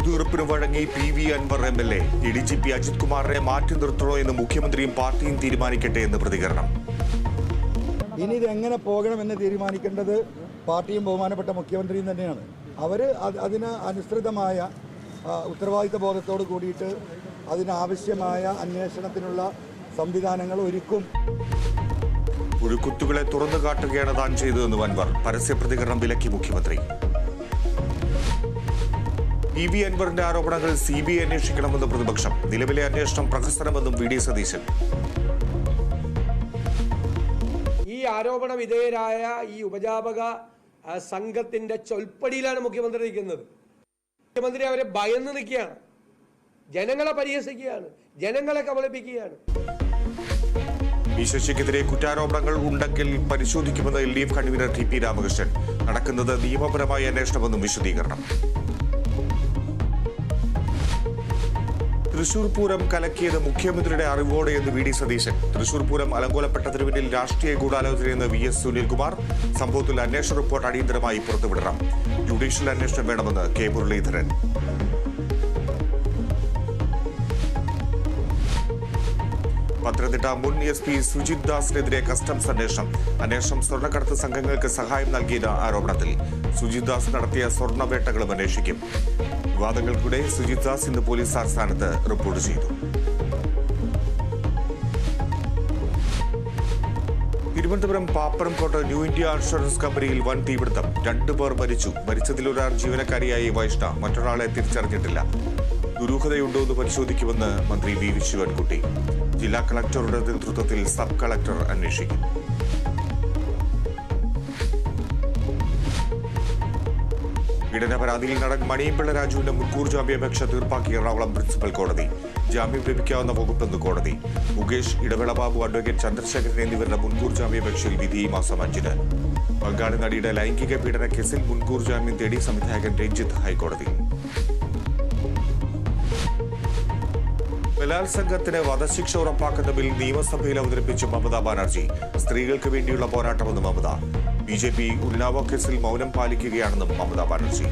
ഒത്തുതീർപ്പിന് വഴങ്ങി PV Anwar MLA. ADGP Ajith കുമാറിനെ മാറ്റി നിർത്തണോ എന്ന് മുഖ്യമന്ത്രിയും പാർട്ടിയും തീരുമാനിക്കട്ടെ എന്ന് പ്രതികരണം. ഇനി ഇതെങ്ങനെ പോകണമെന്ന് തീരുമാനിക്കേണ്ടത് പാർട്ടിയും ബഹുമാനപ്പെട്ട മുഖ്യമന്ത്രിയും തന്നെയാണ്. അവർ അതിന് അനുസൃതമായ ഉത്തരവാദിത്ത ബോധത്തോട് കൂടിയിട്ട് അതിനാവശ്യമായ അന്വേഷണത്തിനുള്ള സംവിധാനങ്ങൾ ഒരുക്കും. പുഴുക്കുത്തുകളെ തുറന്നു കാട്ടുകയാണ് താൻ ചെയ്തതെന്ന് അൻവർ. പരസ്യ പ്രതികരണം വിലക്കി മുഖ്യമന്ത്രി. PV അൻവറിന്റെ ആരോപണങ്ങൾ CBI അന്വേഷിക്കണമെന്ന് പ്രതിപക്ഷം. നിലവിലെ അന്വേഷണം പ്രഹസനമെന്നും VD സതീശൻ. ഈ ആരോപണ വിധേയരായ ഈ ഉപജാപക സംഘത്തിന്റെ ചൊൽപ്പടിയിലാണ് മുഖ്യമന്ത്രി നിൽക്കുന്നത്. മുഖ്യമന്ത്രി അവരെ ഭയന്ന് നിൽക്കുകയാണ്, ജനങ്ങളെ പരിഹസിക്കുകയാണ്, ജനങ്ങളെ കബളിപ്പിക്കുകയാണ്. ശശിക്കെതിരെ കുറ്റാരോപണങ്ങൾ ഉണ്ടെങ്കിൽ പരിശോധിക്കുമെന്ന് LDF കൺവീനർ TP രാമകൃഷ്ണൻ. നടക്കുന്നത് നിയമപരമായ അന്വേഷണമെന്നും വിശദീകരണം. തൃശൂർ പൂരം കലക്കിയത് മുഖ്യമന്ത്രിയുടെ അറിവോടെ എന്ന് VD സതീശൻ. തൃശൂർ പൂരം അലങ്കോലപ്പെട്ടതിന് പിന്നിൽ രാഷ്ട്രീയ ഗൂഢാലോചനയെന്ന് VS സുനിൽകുമാർ. സംഭവത്തിൽ അന്വേഷണ റിപ്പോർട്ട് അടിയന്തരമായി പുറത്തുവിടണം. ജുഡീഷ്യൽ അന്വേഷണം വേണമെന്ന് K മുരളീധരൻ. പത്തനംതിട്ട മുൻ SP സുജിത് ദാസിനെതിരെ കസ്റ്റംസ് അന്വേഷണം സ്വർണ്ണക്കടത്ത് സംഘങ്ങൾക്ക് സഹായം നൽകിയ ആരോപണത്തിൽ സുജിത് ദാസ് നടത്തിയ സ്വർണ്ണവേട്ടകളും അന്വേഷിക്കും. വിവാദങ്ങൾക്കിടെ സുജിത് ദാസ് ഇന്ന് പോലീസ് ആസ്ഥാനത്ത് റിപ്പോർട്ട് ചെയ്തു. തിരുവനന്തപുരം പാപ്പനംകോട്ട് ന്യൂ ഇന്ത്യ ഇൻഷുറൻസ് കമ്പനിയിൽ വൻ തീപിടുത്തം. 2 പേർ മരിച്ചു. മരിച്ചതിലൊരാൾ ജീവനക്കാരിയായി വൈഷ്ണ. മറ്റൊരാളെ തിരിച്ചറിഞ്ഞിട്ടില്ല. ദുരൂഹതയുണ്ടോ എന്ന് പരിശോധിക്കുമെന്ന് മന്ത്രി V ശിവൻകുട്ടി. ജില്ലാ കളക്ടറുടെ നേതൃത്വത്തിൽ സബ് കളക്ടർ അന്വേഷിക്കും. പീഡന പരാതിയിൽ നടൻ മണിയമ്പിള്ള രാജുവിന്റെ മുൻകൂർ ജാമ്യാപേക്ഷ തീർപ്പാക്കി എറണാകുളം പ്രിൻസിപ്പൽ കോടതി. ജാമ്യം ലഭിക്കാവുന്ന വകുപ്പെന്ന് കോടതി. മുകേഷ്, ഇടവേള ബാബു, അഡ്വക്കേറ്റ് ചന്ദ്രശേഖരൻ എന്നിവരുടെ മുൻകൂർ ജാമ്യാപേക്ഷയിൽ വിധി ഈ മാസം 5-ന്. ബംഗാളി നടിയുടെ ലൈംഗിക പീഡന കേസിൽ മുൻകൂർ ജാമ്യം തേടി സംവിധായകൻ രഞ്ജിത്ത് ഹൈക്കോടതി. ബലാത്സംഗത്തിന് വധശിക്ഷ ഉറപ്പാക്കുന്ന ബിൽ നിയമസഭയിൽ അവതരിപ്പിച്ച് മമതാ ബാനർജി. സ്ത്രീകൾക്ക് വേണ്ടിയുള്ള പോരാട്ടമെന്ന് മമത. BJP ഉന്നാവോ കേസിൽ മൗനം പാലിക്കുകയാണെന്നും മമതാ ബാനർജി.